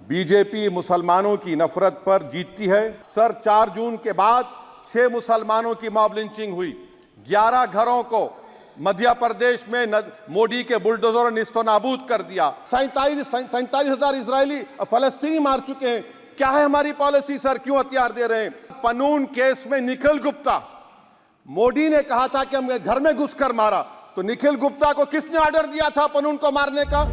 BJP मुसलमानों की नफरत पर जीतती है। सर, 4 जून के बाद 6 मुसलमानों की मॉब लिंचिंग हुई। 11 घरों को मध्य प्रदेश में मोदी के बुलडोजर ने निस्तनाबूद कर दिया। 47,000 इजरायली फलस्तीनी मार चुके हैं। क्या है हमारी पॉलिसी सर? क्यों हथियार दे रहे हैं? पन्नून केस में निखिल गुप्ता, मोदी ने कहा था कि हम घर में घुसकर मारा, तो निखिल गुप्ता को किसने ऑर्डर दिया था पन्नून को मारने का?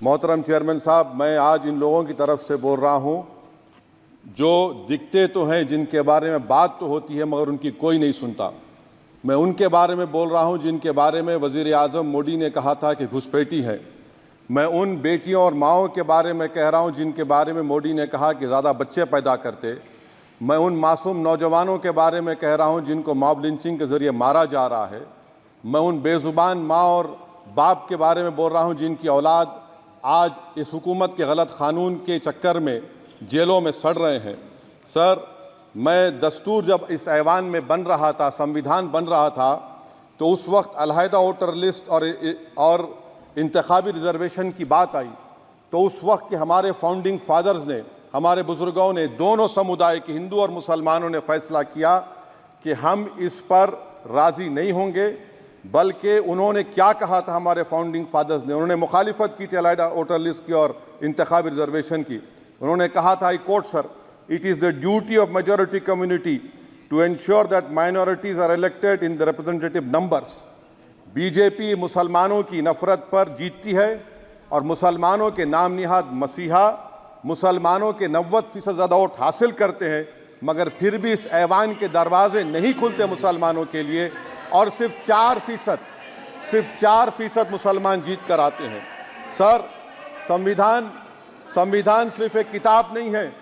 मोहतरम चेयरमैन साहब, मैं आज इन लोगों की तरफ से बोल रहा हूं जो दिखते तो हैं, जिनके बारे में बात तो होती है मगर उनकी कोई नहीं सुनता। मैं उनके बारे में बोल रहा हूं जिनके बारे में वज़ीर आज़म मोदी ने कहा था कि घुसपैठी है। मैं उन बेटियों और माओं के बारे में कह रहा हूं जिनके बारे में मोदी ने कहा कि ज़्यादा बच्चे पैदा करते। मैं उन मासूम नौजवानों के बारे में कह रहा हूं जिनको मॉब लिंचिंग के ज़रिए मारा जा रहा है। मैं उन बेज़ुबान माँ और बाप के बारे में बोल रहा हूं जिनकी औलाद आज इस हुकूमत के गलत कानून के चक्कर में जेलों में सड़ रहे हैं। सर, मैं दस्तूर जब इस ऐवान में बन रहा था, संविधान बन रहा था, तो उस वक्त अलहदा वोटर लिस्ट और इंतखाबी रिजर्वेशन की बात आई, तो उस वक्त के हमारे फाउंडिंग फादर्स ने, हमारे बुजुर्गों ने, दोनों समुदाय के हिंदू और मुसलमानों ने फैसला किया कि हम इस पर राज़ी नहीं होंगे। बल्कि उन्होंने क्या कहा था हमारे फाउंडिंग फादर्स ने? उन्होंने मुखालिफत की थी अलहदा वोटर लिस्ट की और इंतखाबी रिजर्वेशन की। उन्होंने कहा था, I quote sir, it is the duty of majority community to ensure that minorities are elected in the representative numbers. BJP मुसलमानों की नफरत पर जीतती है और मुसलमानों के नाम निहाद मसीहा मुसलमानों के 90% ज़्यादा वोट हासिल करते हैं, मगर फिर भी इस ऐवान के दरवाजे नहीं खुलते मुसलमानों के लिए, और सिर्फ 4% मुसलमान जीत कर आते हैं। सर, संविधान सिर्फ एक किताब नहीं है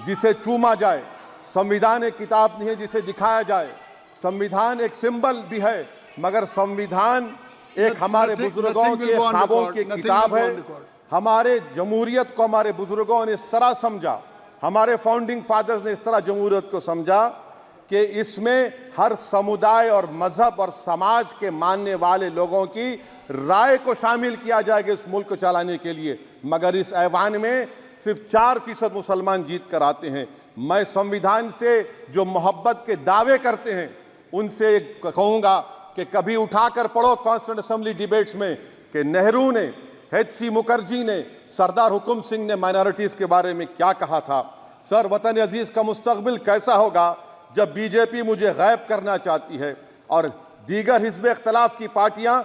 जिसे चूमा जाए, संविधान एक किताब नहीं है जिसे दिखाया जाए, संविधान एक सिंबल भी है, मगर संविधान एक हमारे बुजुर्गों के ख्वाबों की किताब है। हमारे जमहूरियत को हमारे बुजुर्गों ने इस तरह समझा, हमारे फाउंडिंग फादर्स ने इस तरह जमहूरियत को समझा कि इसमें हर समुदाय और मजहब और समाज के मानने वाले लोगों की राय को शामिल किया जाएगा इस मुल्क को चलाने के लिए, मगर इस ऐवान में सिर्फ 4% मुसलमान जीत कर आते हैं। मैं संविधान से जो मोहब्बत के दावे करते हैं उनसे कहूँगा कि कभी उठाकर पढ़ो कॉन्स्टिट्यूएंट असेंबली डिबेट्स में कि नेहरू ने, HC मुखर्जी ने, सरदार हुकुम सिंह ने माइनॉरिटीज़ के बारे में क्या कहा था। सर, वतन अजीज़ का मुस्तकबिल कैसा होगा जब बीजेपी मुझे गायब करना चाहती है और दीगर हिज़्ब इख्तिलाफ की पार्टियां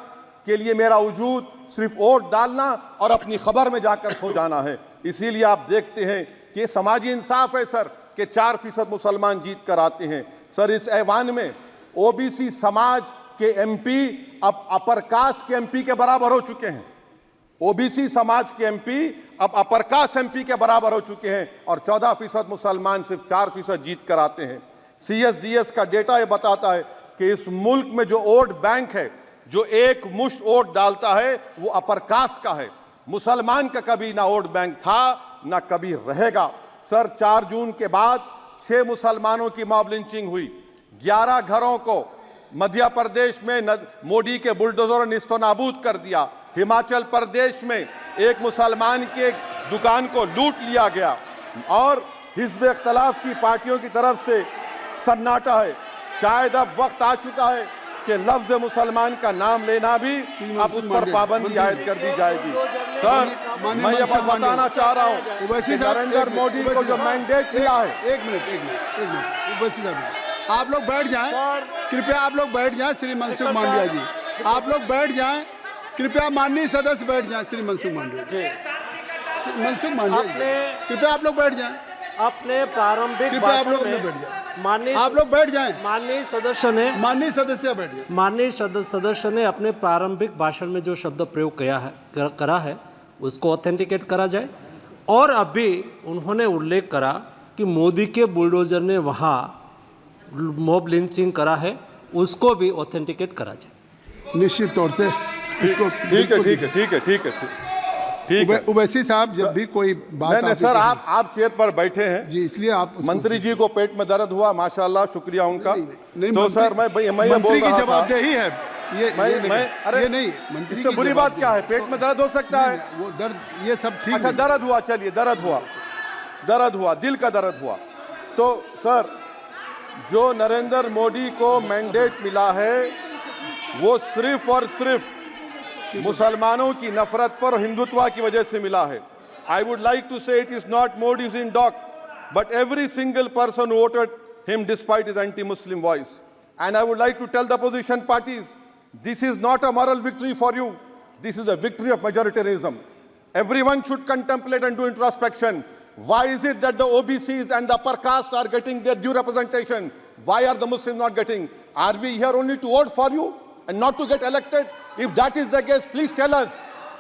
के लिए मेरा वजूद सिर्फ वोट डालना और अपनी खबर में जाकर सो जाना है। इसीलिए आप देखते हैं कि ये समाजी इंसाफ है सर कि 4% मुसलमान जीत कर आते हैं। सर, इस ऐवान में OBC समाज के MP अब अपर कास्ट के MP के बराबर हो चुके हैं। OBC समाज के MP अब अपर कास्ट MP के बराबर हो चुके हैं और 14% मुसलमान सिर्फ 4% जीत कर आते हैं। CSDS का डेटा ये बताता है कि इस मुल्क में जो वोट बैंक है, जो एक मुश्त वोट डालता है, वो अपर कास्ट का है। मुसलमान का कभी ना वोट बैंक था ना कभी रहेगा। सर, 4 जून के बाद 6 मुसलमानों की मॉब लिंचिंग हुई। 11 घरों को मध्य प्रदेश में मोदी के बुलडोजर ने निस्तनाबूद कर दिया। हिमाचल प्रदेश में एक मुसलमान की एक दुकान को लूट लिया गया और हिज़्ब इख्तिलाफ की पार्टियों की तरफ से सन्नाटा है। शायद अब वक्त आ चुका है कि लफ्ज़ मुसलमान का नाम लेना भी अब उस पर पाबंदी आयद कर दी जाएगी। सर, मैं ये बात बताना चाह रहा हूँ कि नरेंद्र मोदी को जो मैंडेट मिला है। एक मिनट, आप लोग बैठ जाएं, कृपया आप लोग बैठ जाएं। श्री मनसुख मांडविया जी, आप लोग बैठ जाएं, कृपया माननीय सदस्य बैठ जाएं। श्री मनसुख मांडविया जी, कृपया आप लोग बैठ जाएं। अपने प्रारंभिक आप लोग बैठ जाएं, आप लोग बैठ जाएं। माननीय सदस्य ने अपने प्रारंभिक भाषण में जो शब्द प्रयोग करा है उसको ऑथेंटिकेट करा जाए। और अभी उन्होंने उल्लेख करा कि मोदी के बुलडोजर ने वहाँ मॉब लिंचिंग करा है, उसको भी ऑथेंटिकेट करा जाए। निश्चित तौर से इसको ठीक है। ओवैसी साहब, जब भी कोई बात नहीं सर, आप चेयर पर बैठे हैं जी, इसलिए आप मंत्री जी को पेट में दर्द हुआ, माशाल्लाह, शुक्रिया उनका। नहीं, तो सर मैं ये बोल रहा था, जवाबदेही है ये नहीं मंत्री इससे की बुरी बात क्या है? पेट में दर्द हो सकता है। वो दर्द ये सब ठीक अच्छा नहीं। दर्द हुआ, चलिए दर्द हुआ, दिल का दर्द हुआ। तो सर, जो नरेंद्र मोदी को मैंडेट मिला है वो सिर्फ और सिर्फ मुसलमानों की नफरत पर हिंदुत्व की वजह से मिला है। I would like to say it is not Modi's in dock but every single person voted him despite his anti-Muslim voice. And I would like to tell the opposition parties, this is not a moral victory for you. This is a victory of majoritarianism. Everyone should contemplate and do introspection. Why is it that the OBCs and the upper caste are getting their due representation? Why are the Muslims not getting? Are we here only to vote for you and not to get elected? If that is the case, please tell us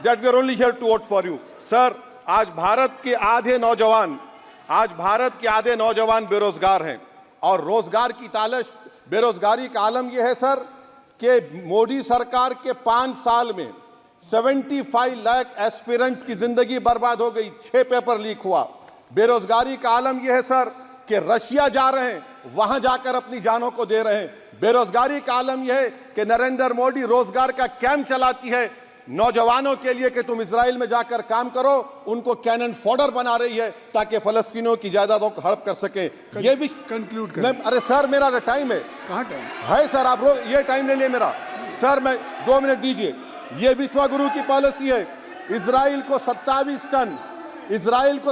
that we are only here to vote for you. Sir, आज भारत के आधे नौजवान बेरोजगार हैं और रोजगार की तालाश, बेरोजगारी का आलम यह है सर कि मोदी सरकार के 5 साल में 75 लाख एस्पिरेंट्स की जिंदगी बर्बाद हो गई, 6 पेपर लीक हुआ। बेरोजगारी का आलम यह है सर कि रशिया जा रहे हैं, वहां जाकर अपनी जानों को दे रहे हैं। बेरोजगारी का आलम यह है कि नरेंद्र मोदी रोजगार का कैंप चलाती है नौजवानों के लिए कि तुम इजराइल में जाकर काम करो, उनको कैनन फॉडर बना रही है ताकि फलस्तीनियों की जायदादों को हड़प कर सके। ये भी कंक्लूड कर। अरे सर मेरा टाइम है। कहाँ टाइम है सर? आप ये टाइम ले लिए मेरा। सर मैं 2 मिनट दीजिए। ये विश्वगुरु की पॉलिसी है। इजराइल को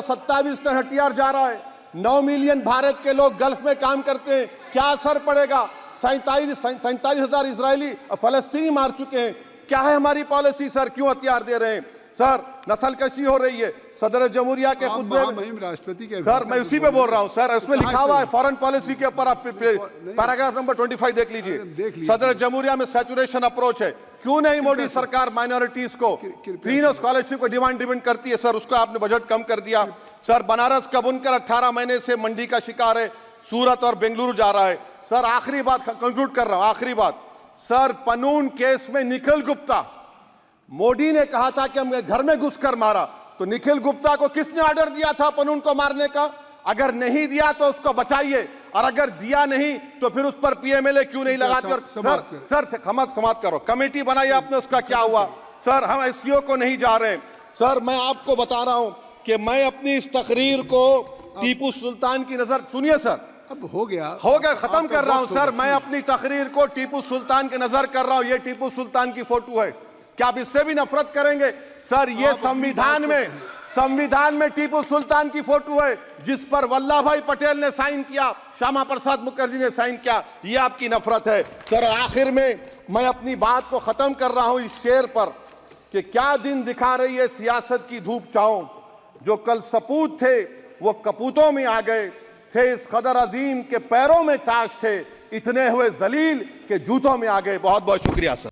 27 टन हथियार जा रहा है। 9 मिलियन भारत के लोग गल्फ में काम करते हैं, क्या असर पड़ेगा? 47,000 इजरायली फलस्तीनी मार चुके हैं। क्या है हमारी पॉलिसी सर? क्यों हथियार दे रहे हैं सर? नस्लकशी हो रही है। सदर जमहूरिया के खुतबे में राष्ट्रपति के सर, मैं उसी पे बोल रहा हूं सर, उसमें लिखा हुआ है फॉरेन पॉलिसी के ऊपर, आप पैराग्राफ नंबर 25 देख लीजिए। सदर जमहूरिया में सैचुरेशन अप्रोच है। क्यों नहीं मोदी सरकार माइनॉरिटीज को तीनों स्कॉलरशिप को डिमांड करती है सर? उसको आपने बजट कम कर दिया। सर बनारस का बुनकर 18 महीने से मंडी का शिकार है, सूरत और बेंगलुरु जा रहा है। सर आखिरी बात कंक्लूड कर रहा हूं, आखिरी बात सर, पनून केस में निखिल गुप्ता, मोदी ने कहा था कि हम घर में घुसकर मारा, तो निखिल गुप्ता को किसने ऑर्डर दिया था पनून को मारने का? अगर नहीं दिया तो उसको बचाइए, और अगर दिया नहीं तो फिर उस पर पीएमएलए क्यों नहीं लगाते? और सर समाप्त करो। कमेटी बनाई आपने, उसका क्या हुआ? सर हम एससीओ को नहीं जा रहे हैं। सर मैं आपको बता रहा हूं कि मैं अपनी इस तकरीर को टीपू सुल्तान की नजर, सुनिए सर, अब हो गया खत्म कर रहा हूं सर। मैं अपनी तकरीर को टीपू सुल्तान के नजर कर रहा हूं। ये टीपू सुल्तान की फोटो है, क्या आप इससे भी नफरत करेंगे? सर ये संविधान में टीपू सुल्तान की फोटो है जिस पर वल्लभ भाई पटेल ने साइन किया, श्यामा प्रसाद मुखर्जी ने साइन किया। ये आपकी नफरत है सर। आखिर में मैं अपनी बात को खत्म कर रहा हूं इस शेर पर कि क्या दिन दिखा रही है सियासत की धूप छांव, जो कल सपूत थे वो कपूतों में आ गए, थे इस कदर अजीम के पैरों में ताज थे, इतने हुए जलील के जूतों में आ गए। बहुत बहुत शुक्रिया सर।